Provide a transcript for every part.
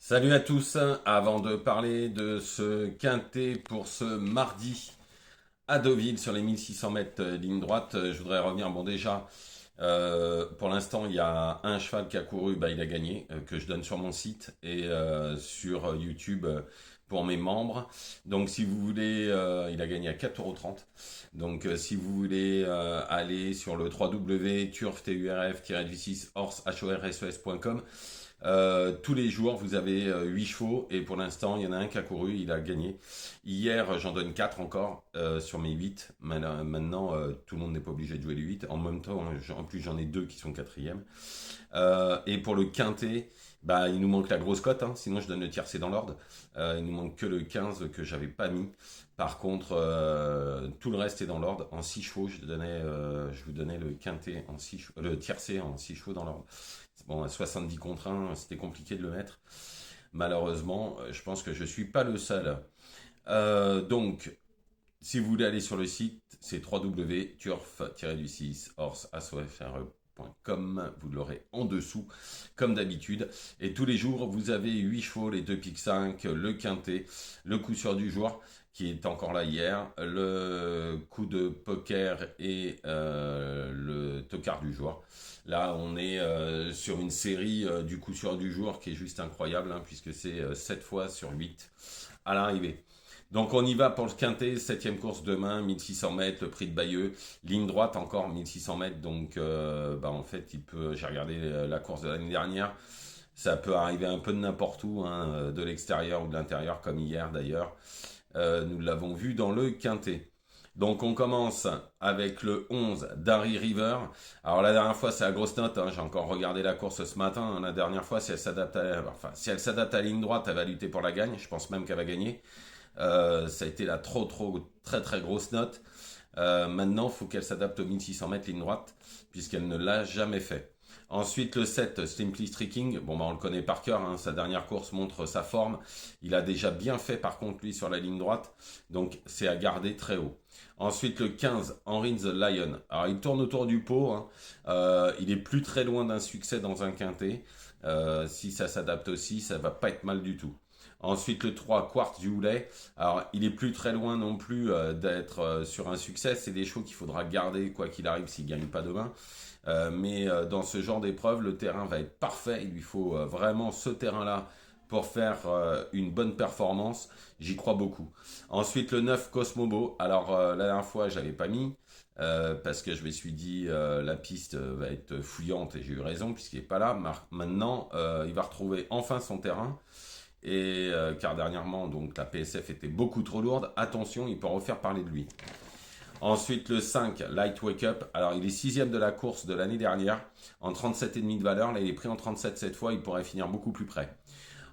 Salut à tous. Avant de parler de ce quintet pour ce mardi à Deauville sur les 1600 mètres ligne droite, je voudrais revenir. Bon, déjà, pour l'instant, il y a un cheval qui a couru, bah, il a gagné, que je donne sur mon site et sur YouTube pour mes membres. Donc, si vous voulez, il a gagné à 4,30 €. Donc, si vous voulez aller sur le www.turf-horse-horses.com, tous les jours, vous avez 8 chevaux et pour l'instant, il y en a un qui a couru, il a gagné. Hier, j'en donne 4 encore sur mes 8. Maintenant, tout le monde n'est pas obligé de jouer les 8. En même temps, en plus, j'en ai 2 qui sont quatrième. Et pour le quintet, bah, il nous manque la grosse cote, hein, sinon je donne le tiercé dans l'ordre. Il nous manque que le 15 que j'avais pas mis. Par contre, tout le reste est dans l'ordre. En 6 chevaux, je vous donnais le quintet en 6 chevaux, le tiercé en 6 chevaux dans l'ordre. Bon, à 70 contre 1, c'était compliqué de le mettre. Malheureusement, je pense que je suis pas le seul. Donc, si vous voulez aller sur le site, c'est www.turf-horse.com. Vous l'aurez en dessous, comme d'habitude. Et tous les jours, vous avez 8 chevaux, les 2 piques 5, le quintet, le coup sûr du jour, qui est encore là hier, le coup de poker et le tocard du jour. Là, on est sur une série du coup sûr du jour qui est juste incroyable, hein, puisque c'est 7 fois sur 8 à l'arrivée. Donc on y va pour le quintet, septième course demain, 1600 mètres, le prix de Bayeux, ligne droite encore 1600 mètres, donc bah en fait j'ai regardé la course de l'année dernière, ça peut arriver un peu de n'importe où, hein, de l'extérieur ou de l'intérieur comme hier d'ailleurs. Nous l'avons vu dans le quintet. Donc on commence avec le 11 Darry River. Alors la dernière fois c'est la grosse note, hein, j'ai encore regardé la course ce matin, hein. La dernière fois si elle s'adapte à la ligne droite, elle va lutter pour la gagne, je pense même qu'elle va gagner. Ça a été la très très grosse note. Maintenant, il faut qu'elle s'adapte aux 1600 mètres ligne droite, puisqu'elle ne l'a jamais fait. Ensuite, le 7, Simply Streaking. Bon, bah, on le connaît par cœur, hein, sa dernière course montre sa forme. Il a déjà bien fait, par contre, lui, sur la ligne droite. Donc, c'est à garder très haut. Ensuite, le 15, Henry the Lion. Alors, il tourne autour du pot, hein. Il est plus très loin d'un succès dans un quintet. Si ça s'adapte aussi, ça va pas être mal du tout. Ensuite, le 3, Quartz du Houlet. Alors, il est plus très loin non plus d'être sur un succès. C'est des chevaux qu'il faudra garder quoi qu'il arrive s'il ne gagne pas demain. Mais dans ce genre d'épreuve, le terrain va être parfait. Il lui faut vraiment ce terrain-là pour faire une bonne performance. J'y crois beaucoup. Ensuite, le 9, Cosmobo. Alors, la dernière fois, je l'avais pas mis. Parce que je me suis dit la piste va être fouillante et j'ai eu raison puisqu'il n'est pas là. Maintenant, il va retrouver enfin son terrain. Et car dernièrement, donc la PSF était beaucoup trop lourde. Attention, il peut refaire parler de lui. Ensuite, le 5, Light Wake Up. Alors, il est sixième de la course de l'année dernière, en 37,5 de valeur. Là, il est pris en 37 cette fois. Il pourrait finir beaucoup plus près.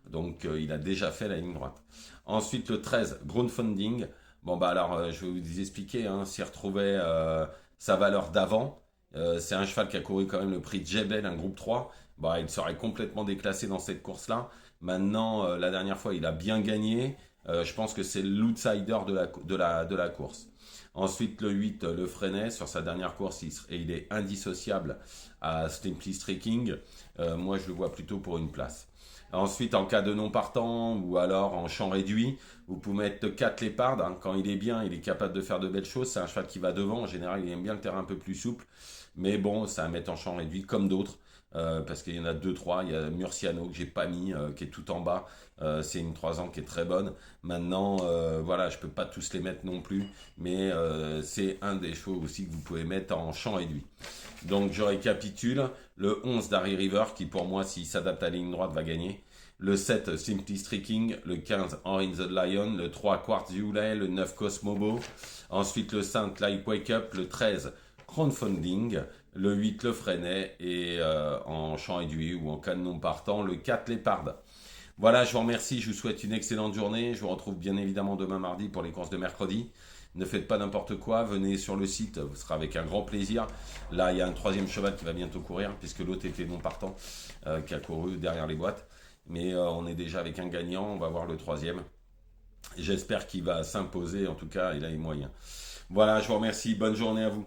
Donc, il a déjà fait la ligne droite. Ensuite, le 13, Groundfunding. Bon, bah alors, je vais vous expliquer. Hein, s'il retrouvait sa valeur d'avant, c'est un cheval qui a couru quand même le prix de Jebel, un groupe 3. Bah, il serait complètement déclassé dans cette course-là. Maintenant, la dernière fois, il a bien gagné. Je pense que c'est l'outsider de la course. Ensuite, le 8, le Freinet, sur sa dernière course, il est indissociable à Simply Streaking. Moi, je le vois plutôt pour une place. Ensuite, en cas de non partant ou alors en champ réduit, vous pouvez mettre 4 lépards. Hein. Quand il est bien, il est capable de faire de belles choses. C'est un cheval qui va devant. En général, il aime bien le terrain un peu plus souple. Mais bon, ça à mettre en champ réduit comme d'autres. Parce qu'il y en a deux trois. Il y a Murciano que j'ai pas mis, qui est tout en bas. C'est une 3 ans qui est très bonne. Maintenant, voilà, je peux pas tous les mettre non plus. Mais c'est un des chevaux aussi que vous pouvez mettre en champ réduit. Donc je récapitule. Le 11 Darry River, qui pour moi, s'il s'adapte à la ligne droite, va gagner. Le 7, Simply Streaking. Le 15, Henry the Lion. Le 3, Quartz du Houlet. Le 9, Cosmobo. Ensuite, le 5, Light Wake Up. Le 13, Crowdfunding. Le 8, le Freinet. Et en champ réduit ou en cas de non partant, le 4, Léopard. Voilà, je vous remercie. Je vous souhaite une excellente journée. Je vous retrouve bien évidemment demain mardi pour les courses de mercredi. Ne faites pas n'importe quoi, venez sur le site, ce sera avec un grand plaisir. Là, il y a un troisième cheval qui va bientôt courir, puisque l'autre était non partant, qui a couru derrière les boîtes. Mais on est déjà avec un gagnant, on va voir le troisième. J'espère qu'il va s'imposer, en tout cas, il a les moyens. Voilà, je vous remercie, bonne journée à vous.